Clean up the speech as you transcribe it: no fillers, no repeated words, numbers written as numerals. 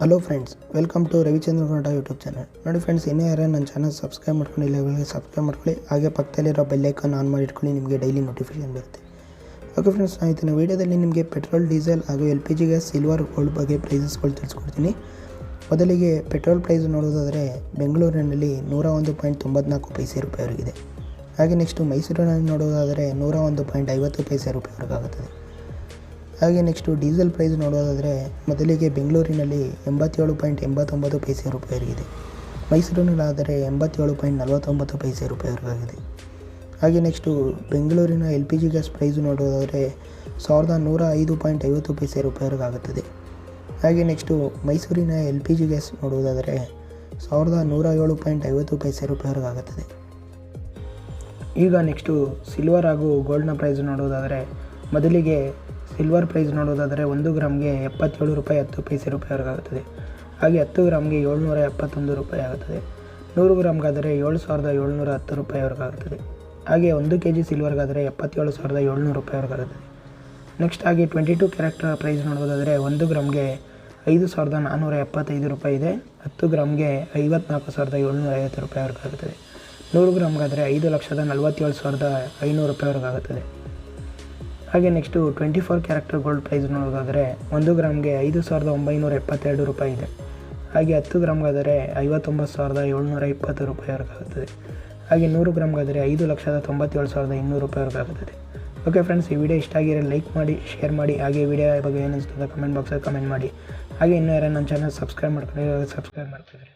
Hello friends, welcome to Ravichandra Kannada YouTube channel. ನೋಡಿ friends, ಇನ್ನೂ ಯಾರು ನನ್ನ ಚಾನಲ್ ಸಬ್ಸ್ಕ್ರೈಬ್ ಮಾಡ್ಕೊಂಡಿಲ್ಲ ಇವಾಗ ಸಬ್ಸ್ಕ್ರೈಬ್ ಮಾಡ್ಕೊಳ್ಳಿ. ಹಾಗೆ ಪಕ್ಕದಲ್ಲಿರೋ ಬೆಲ್ ಐಕಾನ್ ಆನ್ ಮಾಡಿ ಇಟ್ಕೊಳ್ಳಿ, ನಿಮಗೆ ಡೈಲಿ ನೋಟಿಫಿಕೇಶನ್ ಬರುತ್ತೆ. ಓಕೆ ಫ್ರೆಂಡ್ಸ್, ನಾನು ಇವತ್ತಿನ ವೀಡಿಯೋದಲ್ಲಿ ನಿಮಗೆ ಪೆಟ್ರೋಲ್, ಡೀಸೆಲ್ ಹಾಗೂ LPG ಗ್ಯಾಸ್, ಸಿಲ್ವರ್, ಗೋಲ್ಡ್ ಬಗ್ಗೆ ಪ್ರೈಸಸ್ಗಳು ತಿಳಿಸ್ಕೊಡ್ತೀನಿ. ಮೊದಲಿಗೆ ಪೆಟ್ರೋಲ್ ಪ್ರೈಸ್ ನೋಡೋದಾದರೆ ಬೆಂಗಳೂರಿನಲ್ಲಿ 101.94 ಪೈಸೆ ರೂಪಾಯಿವರೆಗಿದೆ. ಹಾಗೆ ನೆಕ್ಸ್ಟು ಮೈಸೂರಿನಲ್ಲಿ ನೋಡೋದಾದರೆ 101.50 ಪೈಸೆ ರೂಪಾಯಿವರೆಗಾಗುತ್ತದೆ. ಹಾಗೆ ನೆಕ್ಸ್ಟು ಡೀಸೆಲ್ ಪ್ರೈಸ್ ನೋಡೋದಾದರೆ ಮೊದಲಿಗೆ ಬೆಂಗಳೂರಿನಲ್ಲಿ 87.89 ಪೈಸೆ ರೂಪಾಯಿವರೆಗಿದೆ. ಮೈಸೂರಿನಲ್ಲಾದರೆ 87.49 ಪೈಸೆ ರೂಪಾಯಿವರೆಗಾಗಿದೆ. ಹಾಗೆ ನೆಕ್ಸ್ಟು ಬೆಂಗಳೂರಿನ LPG ಗ್ಯಾಸ್ ಪ್ರೈಸ್ ನೋಡೋದಾದರೆ 1105.50 ಪೈಸೆ ರೂಪಾಯಿವರೆಗಾಗುತ್ತದೆ. ಹಾಗೆ ನೆಕ್ಸ್ಟು ಮೈಸೂರಿನ LPG ಗ್ಯಾಸ್ ನೋಡುವುದಾದರೆ 1107.50 ಪೈಸೆ ರೂಪಾಯಿವರೆಗಾಗುತ್ತದೆ. ಈಗ ನೆಕ್ಸ್ಟು ಸಿಲ್ವರ್ ಹಾಗೂ ಗೋಲ್ಡ್ನ ಪ್ರೈಸ್ ನೋಡೋದಾದರೆ ಮೊದಲಿಗೆ ಸಿಲ್ವರ್ ಪ್ರೈಸ್ ನೋಡೋದಾದರೆ 1 ಗ್ರಾಮ್ಗೆ 77 ರೂಪಾಯಿ 10 ಪೈಸೆ ರೂಪಾಯಿವರೆಗಾಗುತ್ತದೆ. ಹಾಗೆ 10 ಗ್ರಾಮ್ಗೆ 771 ರೂಪಾಯಿ ಆಗುತ್ತದೆ. 100 ಗ್ರಾಮ್ಗಾದರೆ 7710 ರೂಪಾಯಿವರೆಗಾಗುತ್ತದೆ. ಹಾಗೆ 1 kg ಸಿಲ್ವರ್ಗಾದರೆ 77,700 ರೂಪಾಯಿವರೆಗಾಗುತ್ತದೆ. ನೆಕ್ಸ್ಟ್ ಹಾಗೆ 22 ಕ್ಯಾರೆಕ್ಟರ್ ಪ್ರೈಸ್ ನೋಡೋದಾದರೆ 1 ಗ್ರಾಮ್ಗೆ 5,475 ರೂಪಾಯಿ ಇದೆ. 10 ಗ್ರಾಮ್ಗೆ 54,750 ರೂಪಾಯಿವರೆಗಾಗುತ್ತದೆ. 100 ಗ್ರಾಮ್ಗಾದರೆ 5,47,500 ರೂಪಾಯಿವರೆಗಾಗುತ್ತದೆ. ಹಾಗೆ ನೆಕ್ಸ್ಟು 24 ಕ್ಯಾರೆಕ್ಟರ್ ಗೋಲ್ಡ್ ಪ್ರೈಸ್ ನೋಡೋದಾದರೆ 1 ಗ್ರಾಮ್ಗೆ 5,972 ರೂಪಾಯಿ ಇದೆ. ಹಾಗೆ 10 ಗ್ರಾಮ್ಗಾದರೆ 59,720 ರೂಪಾಯಿವರೆಗಾಗುತ್ತದೆ. ಹಾಗೆ 100 ಗ್ರಾಮ್ಗಾದರೆ 5,97,200 ರೂಪಾಯಿವರೆಗಾಗುತ್ತದೆ. ಓಕೆ ಫ್ರೆಂಡ್ಸ್, ಈ ವಿಡಿಯೋ ಇಷ್ಟ ಆಗಿರೋ ಲೈಕ್ ಮಾಡಿ, ಶೇರ್ ಮಾಡಿ. ಹಾಗೆ ವಿಡಿಯೋ ಬಗ್ಗೆ ಏನು ಅನಿಸ್ತದೆ ಕಮೆಂಟ್ ಬಾಕ್ಸಲ್ಲಿ ಕಮೆಂಟ್ ಮಾಡಿ. ಹಾಗೆ ಇನ್ನೂ ಯಾರು ನನ್ನ ಚಾನಲ್ ಸಬ್ಸ್ಕ್ರೈಬ್ ಮಾಡ್ಕೊಂಡಿದ್ದಾರೆ ಸಬ್ಸ್ಕ್ರೈಬ್ ಮಾಡ್ತಿದ್ದಾರೆ.